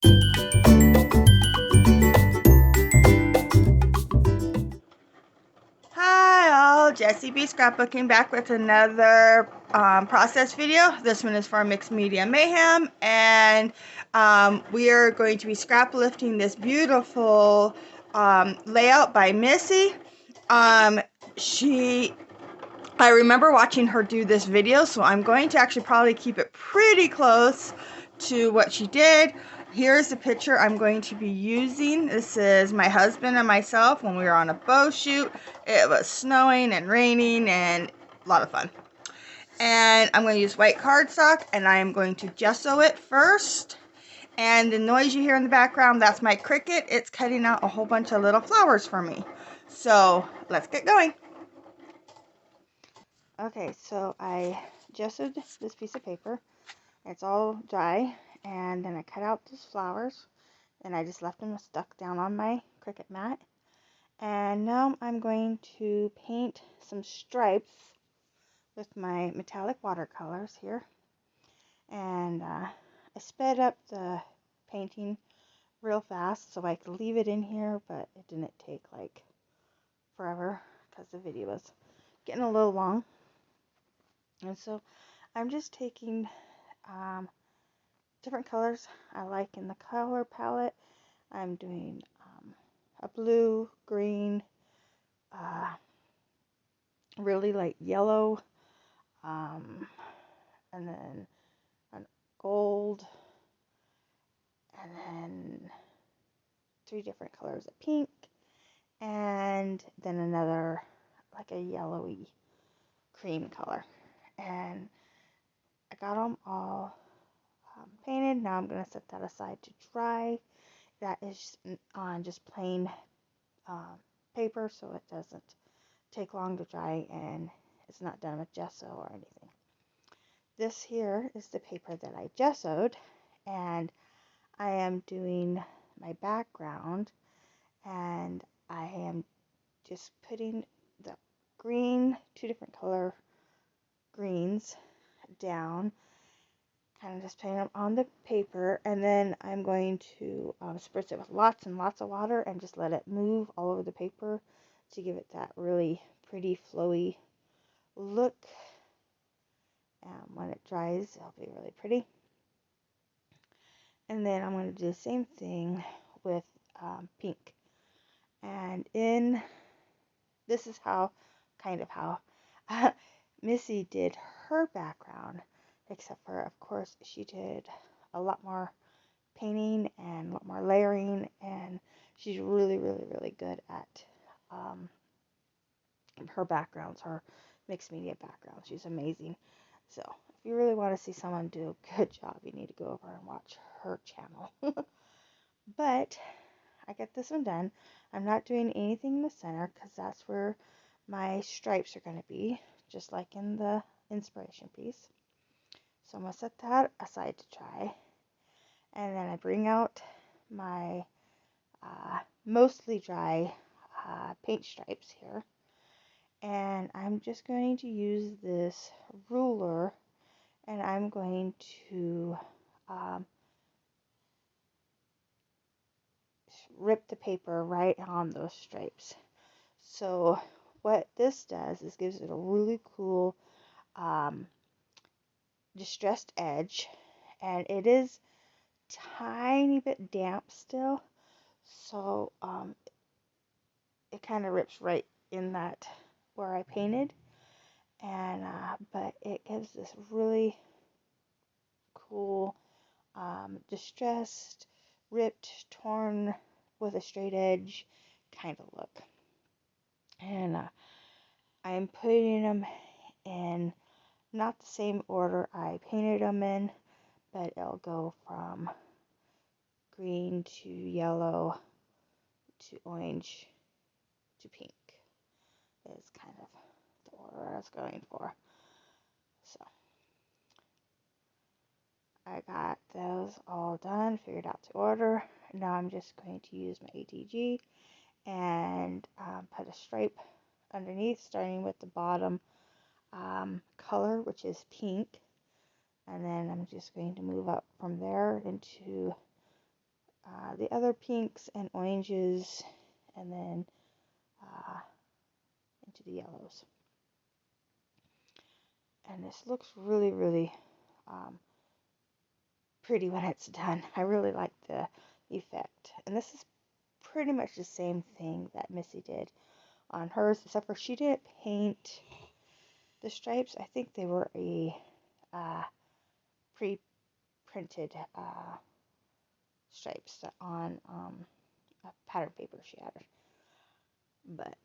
Hi all, Jessie B Scrapbooking back with another process video. This one is for Mixed Media Mayhem, and we are going to be scrap lifting this beautiful layout by Missy. I remember watching her do this video, so I'm going to actually probably keep it pretty close to what she did. Here's the picture I'm going to be using. This is my husband and myself when we were on a bow shoot. It was snowing and raining and a lot of fun. And I'm going to use white cardstock, and I am going to gesso it first. And the noise you hear in the background, that's my Cricut. It's cutting out a whole bunch of little flowers for me. So let's get going. Okay, so I gessoed this piece of paper. It's all dry, and then I cut out those flowers, and I just left them stuck down on my Cricut mat. And now I'm going to paint some stripes with my metallic watercolors here. And I sped up the painting real fast so I could leave it in here, but it didn't take like forever because the video was getting a little long. And so I'm just taking different colors I like in the color palette. I'm doing a blue, green, really light yellow, and then a gold, and then 3 different colors of pink, and then another like a yellowy cream color. And I got them all painted. Now I'm going to set that aside to dry. That is on just plain paper, so it doesn't take long to dry, and it's not done with gesso or anything. This here is the paper that I gessoed, and I am doing my background, and I am just putting the green, 2 different color greens down, kind of just putting them on the paper, and then I'm going to spritz it with lots and lots of water and just let it move all over the paper to give it that really pretty flowy look. When it dries, it'll be really pretty. And then I'm going to do the same thing with pink. And this is how Missy did her background, except for, of course, she did a lot more painting and a lot more layering, and she's really, really, really good at her backgrounds, her mixed media background. She's amazing. So if you really want to see someone do a good job, you need to go over and watch her channel. But I get this one done. I'm not doing anything in the center because that's where my stripes are going to be, just like in the inspiration piece. So I'm going to set that aside to dry. And then I bring out my mostly dry paint stripes here. And I'm just going to use this ruler, and I'm going to rip the paper right on those stripes. So what this does is gives it a really cool distressed edge, and it is tiny bit damp still, so it kind of rips right in that where I painted, and but it gives this really cool distressed, ripped, torn with a straight edge kind of look. And I am putting them in not the same order I painted them in, but it'll go from green to yellow to orange to pink is kind of the order I was going for. So I got those all done, figured out the order. Now I'm just going to use my ATG and put a stripe underneath, starting with the bottom color, which is pink. And then I'm just going to move up from there into the other pinks and oranges, and then into the yellows. And this looks really, really pretty when it's done. I really like the effect. And this is pretty much the same thing that Missy did on hers, except for she didn't paint the stripes. I think they were a pre-printed stripes on a pattern paper she had. But,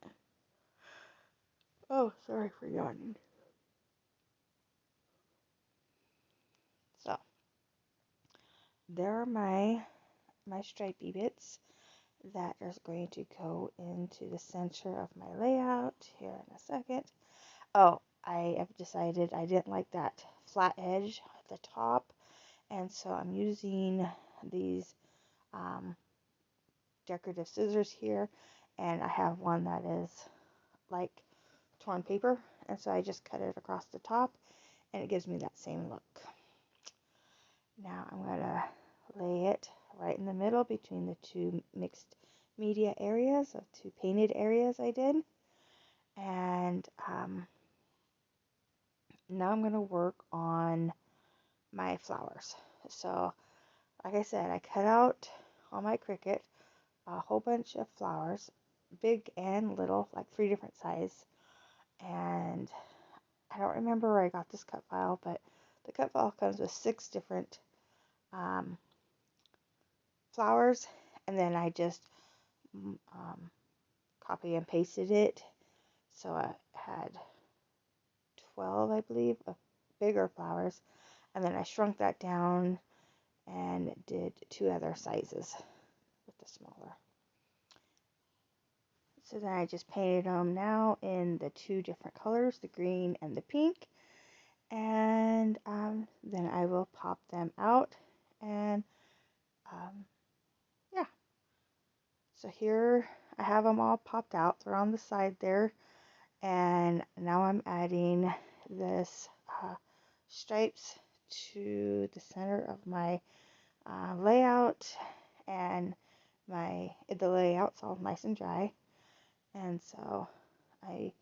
oh, sorry for yawning. So, there are my stripey bits that is going to go into the center of my layout here in a second. Oh, I have decided I didn't like that flat edge at the top, and so I'm using these decorative scissors here, and I have one that is like torn paper, and so I just cut it across the top, and it gives me that same look. Now I'm going to lay it right in the middle between the two mixed media areas, of two painted areas I did. And now I'm going to work on my flowers. So, like I said, I cut out on my Cricut a whole bunch of flowers, big and little, like 3 different sizes. And I don't remember where I got this cut file, but the cut file comes with 6 different flowers, and then I just copy and pasted it. So I had 12, I believe, of bigger flowers, and then I shrunk that down and did 2 other sizes with the smaller. So then I just painted them now in the 2 different colors, the green and the pink, and then I will pop them out, and yeah. So here I have them all popped out. They're on the side there, and now I'm adding this stripes to the center of my layout, and the layout's all nice and dry, and so I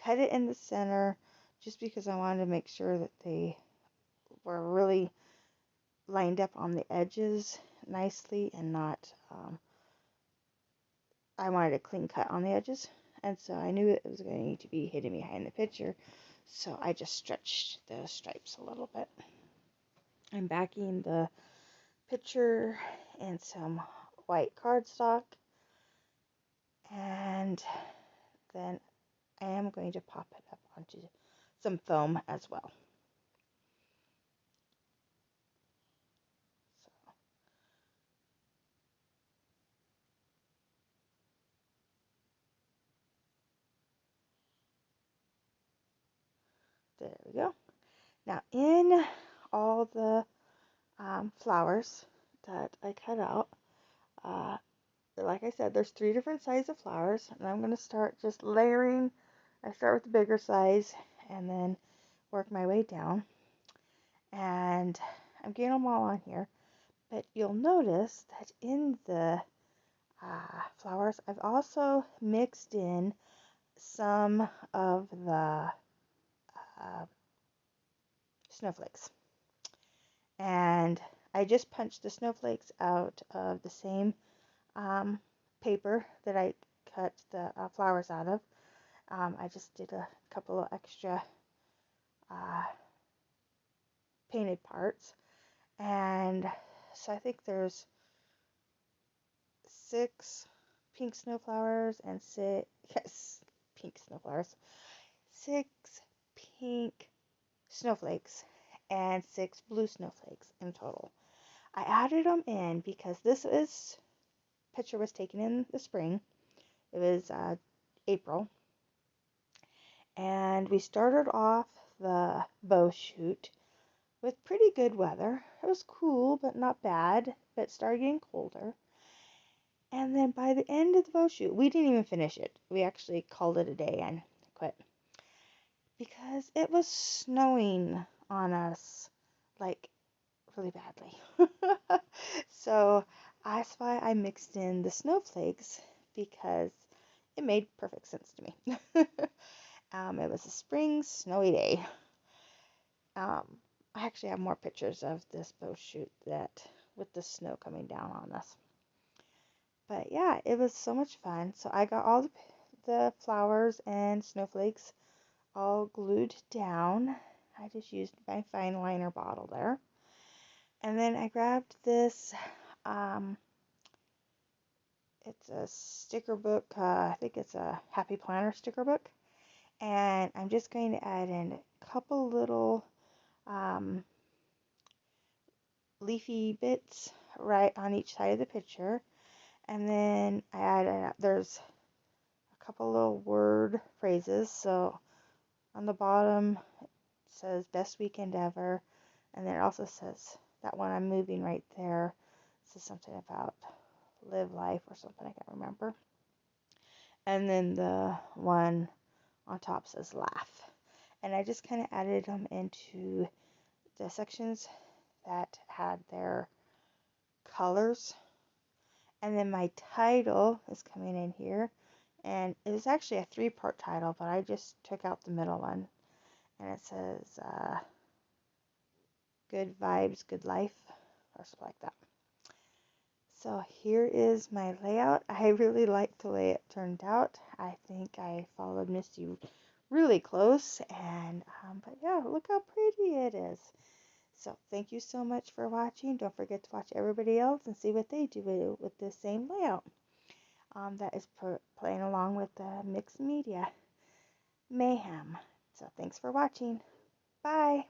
cut it in the center just because I wanted to make sure that they were really lined up on the edges nicely and not I wanted a clean cut on the edges, and so I knew it was going to need to be hidden behind the picture, so I just stretched the stripes a little bit. I'm backing the picture in some white cardstock, and then I am going to pop it up onto some foam as well. So, there we go. Now in all the flowers that I cut out, like I said, there's 3 different sizes of flowers, and I'm going to start just layering. I start with the bigger size and then work my way down, and I'm getting them all on here, but you'll notice that in the flowers I've also mixed in some of the snowflakes, and I just punched the snowflakes out of the same paper that I cut the flowers out of. I just did a couple of extra painted parts, and so I think there's 6 pink snowflowers and 6 pink snowflowers, 6 pink snowflakes, and 6 blue snowflakes in total. I added them in because this picture was taken in the spring. It was April, and we started off the bow shoot with pretty good weather. It was cool, but not bad, but it started getting colder. And then by the end of the bow shoot, we didn't even finish it. We actually called it a day and quit because it was snowing on us like really badly. So that's why I mixed in the snowflakes, because it made perfect sense to me. It was a spring snowy day. Um, I actually have more pictures of this bow shoot that with the snow coming down on us. But yeah, it was so much fun. So I got all the flowers and snowflakes all glued down. I just used my fine liner bottle there. And then I grabbed this, um, it's a sticker book. I think it's a Happy Planner sticker book. And I'm just going to add in a couple little um, leafy bits right on each side of the picture. And then I added, there's a couple little word phrases. So on the bottom it says best weekend ever. And then it also says that one I'm moving right there. It says something about live life or something, I can't remember. And then the one on top says laugh. And I just kind of added them into the sections that had their colors. And then my title is coming in here. And it was actually a 3-part title, but I just took out the middle one. And it says good vibes, good life, or something like that. So here is my layout. I really like the way it turned out. I think I followed Misty really close. And but yeah, look how pretty it is. So thank you so much for watching. Don't forget to watch everybody else and see what they do with the same layout. That is playing along with the Mixed Media Mayhem. So thanks for watching. Bye.